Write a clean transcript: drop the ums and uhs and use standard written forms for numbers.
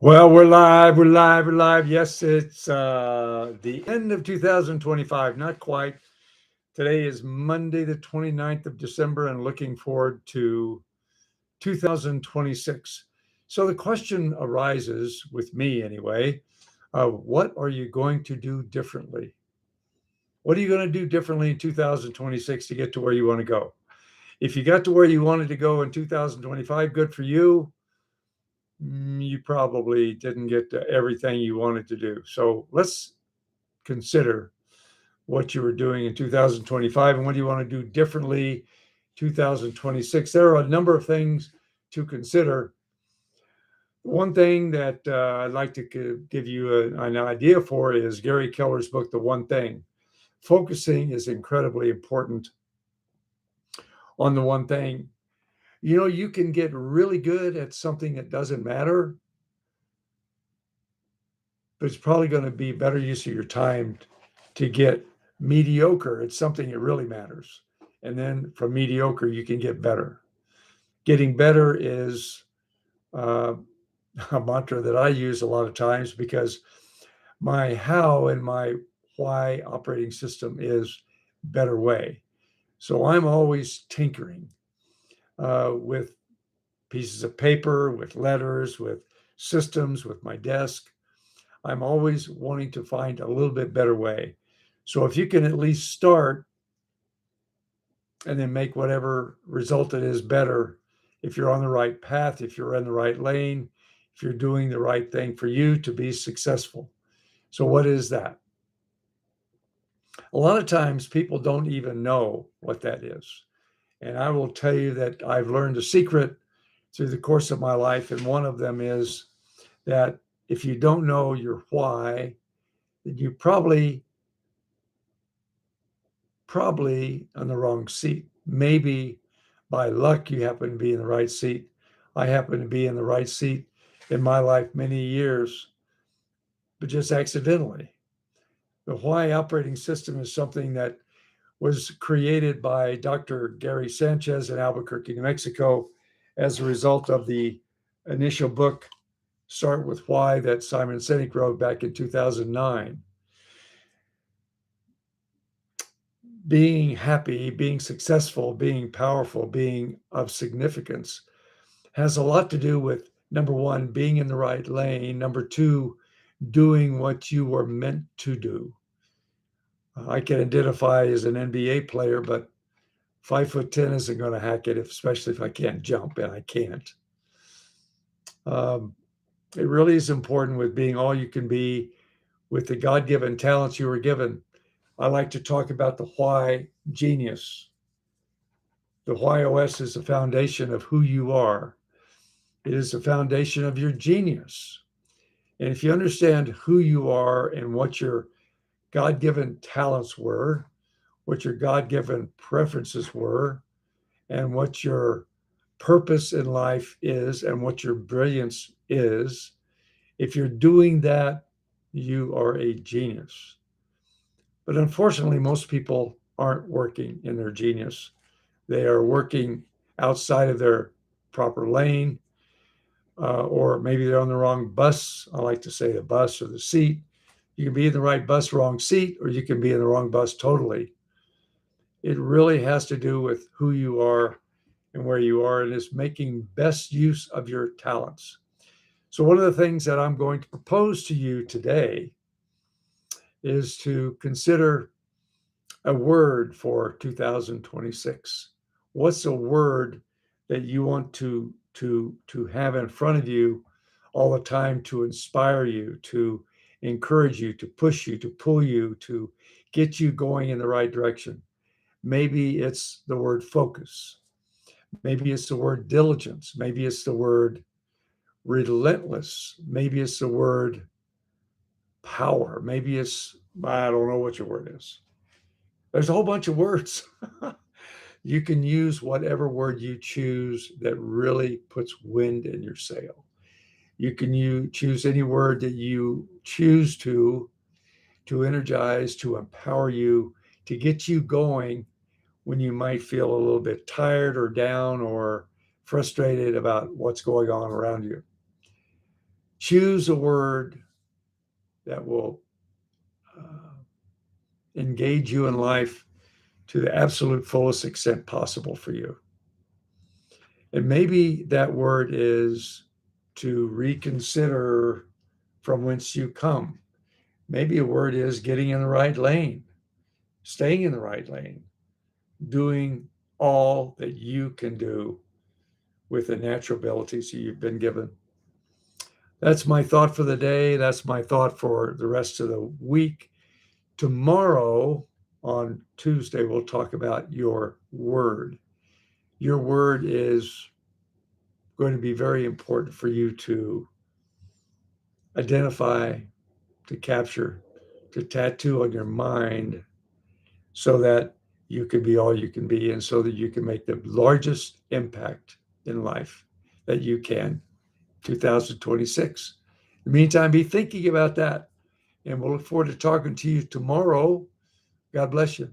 Well, we're live. We're live. We're live. Yes, it's the end of 2025. Not quite. Today is Monday, the 29th of December, and looking forward to 2026. So the question arises with me anyway, what are you going to do differently? What are you going to do differently in 2026 to get to where you want to go? If you got to where you wanted to go in 2025, good for you. You probably didn't get to everything you wanted to do. So let's consider what you were doing in 2025 and what do you want to do differently 2026. There are a number of things to consider. One thing that I'd like to give you an idea for is Gary Keller's book, The One Thing. Focusing is incredibly important on the one thing. You know, you can get really good at something that doesn't matter, but it's probably going to be better use of your time to get mediocre at something that really matters. And then from mediocre, you can get better. Getting better is uh, a mantra that I use a lot of times because my how and my why operating system is better way. So I'm always tinkering with pieces of paper, with letters, with systems, with my desk. I'm always wanting to find a little bit better way. So if you can at least start and then make whatever result it is better, if you're on the right path, if you're in the right lane, if you're doing the right thing for you to be successful. So what is that? A lot of times people don't even know what that is. And I will tell you that I've learned a secret through the course of my life. And one of them is that if you don't know your why, then you probably on the wrong seat. Maybe by luck you happen to be in the right seat. I happen to be in the right seat in my life many years, but just accidentally. The why operating system is something that was created by Dr. Gary Sanchez in Albuquerque, New Mexico, as a result of the initial book, Start with Why, that Simon Sinek wrote back in 2009. Being happy, being successful, being powerful, being of significance has a lot to do with number one, being in the right lane, number two, doing what you were meant to do. I can identify as an NBA player, but 5'10" isn't going to hack it, especially if I can't jump, and I can't. Um, it really is important with being all you can be with the God given talents you were given. I like to talk about the why genius. The why OS is the foundation of who you are. It is the foundation of your genius. And if you understand who you are and what your God given talents were, what your God given preferences were, and what your purpose in life is, and what your brilliance is, if you're doing that, you are a genius. But unfortunately, most people aren't working in their genius. They are working outside of their proper lane, or maybe they're on the wrong bus. I like to say the bus or the seat. You can be in the right bus, wrong seat, or you can be in the wrong bus totally. It really has to do with who you are and where you are, and is making best use of your talents. So, one of the things that I'm going to propose to you today is to consider a word for 2026. What's a word that you want to have in front of you all the time to inspire you, to encourage you, to push you, to pull you, to get you going in the right direction? Maybe it's the word focus. Maybe it's the word diligence. Maybe it's the word relentless. Maybe it's the word power. Maybe it's, I don't know what your word is. There's a whole bunch of words. You can use whatever word you choose that really puts wind in your sail. You choose any word that you choose to energize, to empower you, to get you going when you might feel a little bit tired or down or frustrated about what's going on around you. Choose a word that will engage you in life to the absolute fullest extent possible for you. And maybe that word is to reconsider from whence you come. Maybe a word is getting in the right lane, staying in the right lane, doing all that you can do with the natural abilities that you've been given. That's my thought for the day. That's my thought for the rest of the week. Tomorrow, on Tuesday, we'll talk about your word. Your word is going to be very important for you to identify, to capture, to tattoo on your mind so that you can be all you can be and so that you can make the largest impact in life that you can 2026. In the meantime, be thinking about that. And we'll look forward to talking to you tomorrow. God bless you.